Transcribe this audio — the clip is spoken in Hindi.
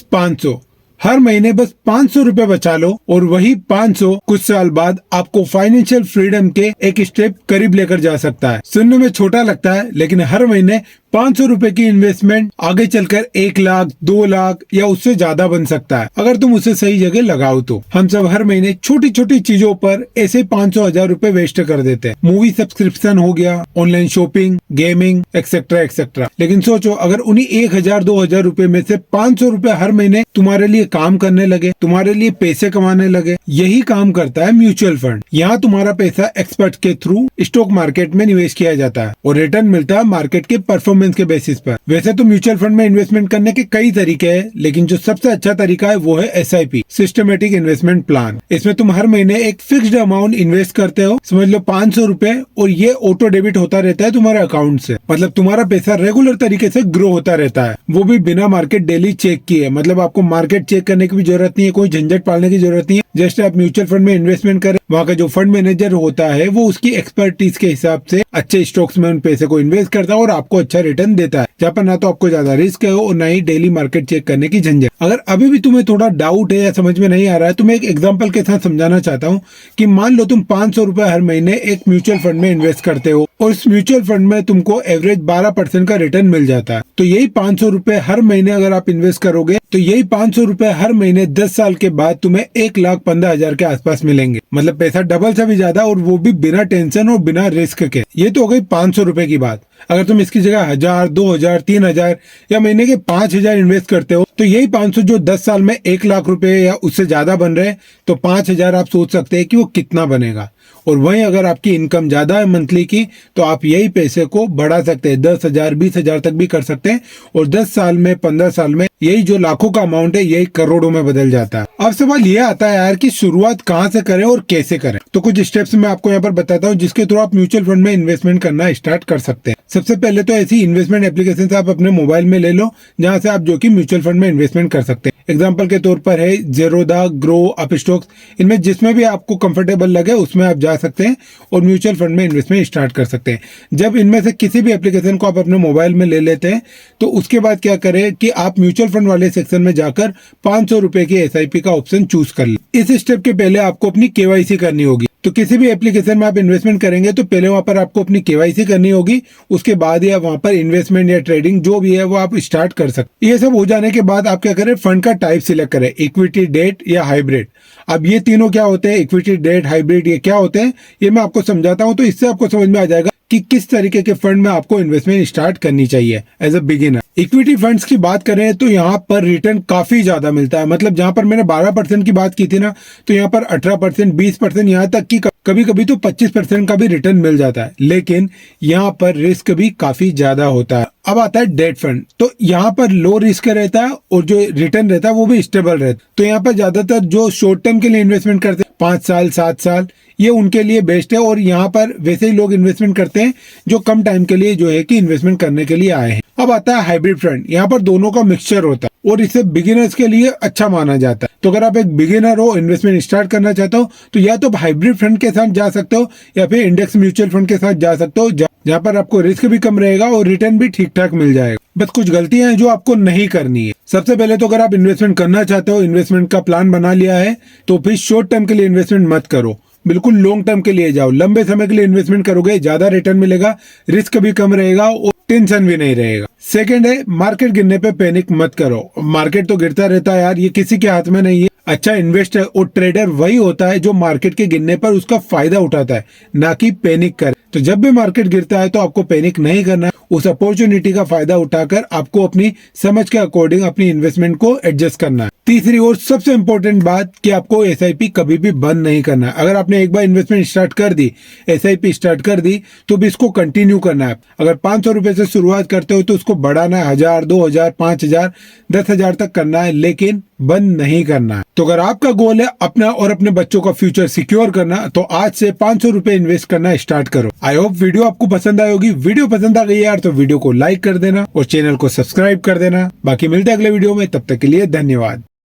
500। हर महीने बस 500 रुपए बचा लो और वही 500 कुछ साल बाद आपको फाइनेंशियल फ्रीडम के एक स्टेप करीब लेकर जा सकता है। सुनने में छोटा लगता है, लेकिन हर महीने 500 रुपए की इन्वेस्टमेंट आगे चलकर 1 लाख, 2 लाख या उससे ज्यादा बन सकता है, अगर तुम उसे सही जगह लगाओ तो। हम सब हर महीने छोटी छोटी चीजों पर ऐसे 500-1000 रुपए वेस्ट कर देते हैं। मूवी सब्सक्रिप्शन हो गया, online shopping, gaming, etcetera etcetera. लेकिन सोचो, अगर उन्हीं 1000-2000 रुपए में से 500 रुपए हर महीने तुम्हारे लिए काम करने लगे, तुम्हारे लिए पैसे कमाने लगे। यही काम करता है म्यूचुअल फंड। यहाँ तुम्हारा पैसा एक्सपर्ट के थ्रू स्टॉक मार्केट में निवेश किया जाता है और रिटर्न मिलता है मार्केट के परफॉर्मेंस के बेसिस पर। वैसे तो म्यूचुअल फंड में इन्वेस्टमेंट करने के कई तरीके हैं, लेकिन जो सबसे अच्छा तरीका है वो है SIP, सिस्टमेटिक इन्वेस्टमेंट प्लान। इसमें तुम हर महीने एक फिक्स्ड अमाउंट इन्वेस्ट करते हो, समझ लो 500 रुपए, और ये ऑटो डेबिट होता रहता है तुम्हारे अकाउंट से। मतलब तुम्हारा पैसा रेगुलर तरीके से ग्रो होता रहता है, वो भी बिना मार्केट डेली चेक किए। मतलब आपको मार्केट चेक करने की भी जरूरत नहीं है, कोई झंझट पालने की जरूरत नहीं है। जस्ट आप म्यूचुअल फंड में इन्वेस्टमेंट करें, वहाँ का जो फंड मैनेजर होता है वो उसकी एक्सपर्टीज के हिसाब से अच्छे स्टॉक्स में उन पैसे को इन्वेस्ट करता है और आपको अच्छा रिटर्न देता है, जहाँ पर ना तो आपको ज्यादा रिस्क है और ना ही डेली मार्केट चेक करने की झंझट। अगर अभी भी तुम्हें थोड़ा डाउट है या समझ में नहीं आ रहा है तो मैं एक एग्जांपल के साथ समझाना चाहता हूँ कि मान लो तुम 500 रुपए हर महीने एक म्यूचुअल फंड में इन्वेस्ट करते हो और इस म्यूचुअल फंड में तुमको एवरेज 12% का रिटर्न मिल जाता है। तो यही 500 रुपए हर महीने अगर आप इन्वेस्ट करोगे तो यही 500 रुपए हर महीने 10 साल के बाद तुम्हें 1,15,000 के आसपास मिलेंगे। मतलब पैसा डबल से भी ज्यादा, और वो भी बिना टेंशन और बिना रिस्क के। ये तो हो गई 500 रुपए की बात। अगर तुम इसकी जगह 1000, 2000, 3000 या महीने के 5000 इन्वेस्ट करते हो तो यही 500 जो 10 साल में 1 लाख रुपए या उससे ज्यादा बन रहे, तो 5000 आप सोच सकते हैं कि वो कितना बनेगा। और वहीं अगर आपकी इनकम ज्यादा है मंथली की, तो आप यही पैसे को बढ़ा सकते हैं, 10,000, 20,000 तक भी कर सकते हैं। और 10 साल में, 15 साल में यही जो लाखों का अमाउंट है यही करोड़ों में बदल जाता है। अब सवाल ये आता है यार कि शुरुआत कहाँ से करें और कैसे करें। तो कुछ स्टेप्स मैं आपको यहाँ पर बताता हूँ जिसके थ्रू आप म्यूचुअल फंड में इन्वेस्टमेंट करना स्टार्ट कर सकते हैं। सबसे पहले तो ऐसी इन्वेस्टमेंट एप्लीकेशन आप अपने मोबाइल में ले लो जहाँ से आप जो कि म्यूचुअल फंड में इन्वेस्टमेंट कर सकते हैं। एग्जाम्पल के तौर पर है ज़ेरोधा, ग्रो, अपस्टॉक्स। इनमें जिसमें भी आपको कंफर्टेबल लगे उसमें आप जा सकते हैं और म्यूचुअल फंड में इन्वेस्टमेंट स्टार्ट कर सकते हैं। जब इनमें से किसी भी एप्लीकेशन को आप अपने मोबाइल में ले लेते हैं तो उसके बाद क्या करें कि आप म्यूचुअल फंड वाले सेक्शन में जाकर 500 रुपए की SIP का ऑप्शन चूज कर लें। इस स्टेप के पहले आपको अपनी KYC करनी होगी। तो किसी भी एप्लीकेशन में आप इन्वेस्टमेंट करेंगे तो पहले वहां पर आपको अपनी KYC करनी होगी, उसके बाद या वहां पर इन्वेस्टमेंट या ट्रेडिंग जो भी है वो आप स्टार्ट कर सकते हैं। ये सब हो जाने के बाद आप क्या करें, फंड का टाइप सिलेक्ट करें, इक्विटी, डेट या हाइब्रिड। अब ये तीनों क्या होते हैं, इक्विटी, डेट, हाइब्रिड, ये क्या होते हैं ये मैं आपको समझाता हूँ। तो इससे आपको समझ में आ जाएगा कि किस तरीके के फंड में आपको इन्वेस्टमेंट स्टार्ट करनी चाहिए as a beginner. Equity funds की बात करें तो यहाँ पर रिटर्न काफी ज्यादा मिलता है। मतलब जहाँ पर मैंने 12% की बात की थी ना, तो यहाँ पर 18%, 20%, यहाँ तक कि कभी कभी तो 25% का भी रिटर्न मिल जाता है। लेकिन यहाँ पर रिस्क भी काफी ज्यादा होता है। अब आता है डेट फंड। तो यहाँ पर लो रिस्क रहता है और जो रिटर्न रहता है वो भी स्टेबल रहता है। तो यहाँ पर ज्यादातर जो शॉर्ट टर्म के लिए इन्वेस्टमेंट करते हैं 5 साल, 7 साल, ये उनके लिए बेस्ट है। और यहाँ पर वैसे ही लोग इन्वेस्टमेंट करते हैं जो कम टाइम के लिए जो है कि इन्वेस्टमेंट करने के लिए आए हैं। अब आता है हाइब्रिड फंड। यहाँ पर दोनों का मिक्सचर होता है और इसे बिगिनर्स के लिए अच्छा माना जाता है। तो अगर आप एक बिगिनर हो, इन्वेस्टमेंट स्टार्ट करना चाहते हो, तो या तो हाइब्रिड फंड के साथ जा सकते हो या फिर इंडेक्स म्यूचुअल फंड के साथ जा सकते हो, जहाँ पर आपको रिस्क भी कम रहेगा और रिटर्न भी ठीक ठाक मिल जाएगा। बस कुछ गलतियां हैं जो आपको नहीं करनी है। सबसे पहले तो अगर आप इन्वेस्टमेंट करना चाहते हो, इन्वेस्टमेंट का प्लान बना लिया है, तो फिर शॉर्ट टर्म के लिए इन्वेस्टमेंट मत करो, बिल्कुल लॉन्ग टर्म के लिए जाओ। लंबे समय के लिए इन्वेस्टमेंट करोगे, ज्यादा रिटर्न मिलेगा, रिस्क भी कम रहेगा और टेंशन भी नहीं रहेगा। सेकंड है, मार्केट गिरने पे पैनिक मत करो। मार्केट तो गिरता रहता है यार, ये किसी के हाथ में नहीं है। अच्छा इन्वेस्टर और ट्रेडर वही होता है जो मार्केट के गिरने पर उसका फायदा उठाता है, ना कि पैनिक करे। तो जब भी मार्केट गिरता है तो आपको पैनिक नहीं करना है, उस अपॉर्चुनिटी का फायदा उठाकर आपको अपनी समझ के अकॉर्डिंग अपनी इन्वेस्टमेंट को एडजस्ट करना है। तीसरी और सबसे इम्पोर्टेंट बात कि आपको SIP कभी भी बंद नहीं करना है। अगर आपने एक बार इन्वेस्टमेंट स्टार्ट कर दी, SIP स्टार्ट कर दी, तो भी इसको कंटिन्यू करना है। अगर 500 रुपए से शुरुआत करते हो तो उसको बढ़ाना है 1000, 2000, 5000, 10,000 तक करना है, लेकिन बंद नहीं करना है। तो अगर आपका गोल है अपना और अपने बच्चों का फ्यूचर सिक्योर करना, तो आज से 500 रुपए इन्वेस्ट करना स्टार्ट करो। आई होप वीडियो आपको पसंद आई होगी। वीडियो पसंद आ गई यार तो वीडियो को लाइक कर देना और चैनल को सब्सक्राइब कर देना। बाकी मिलते हैं अगले वीडियो में, तब तक के लिए धन्यवाद।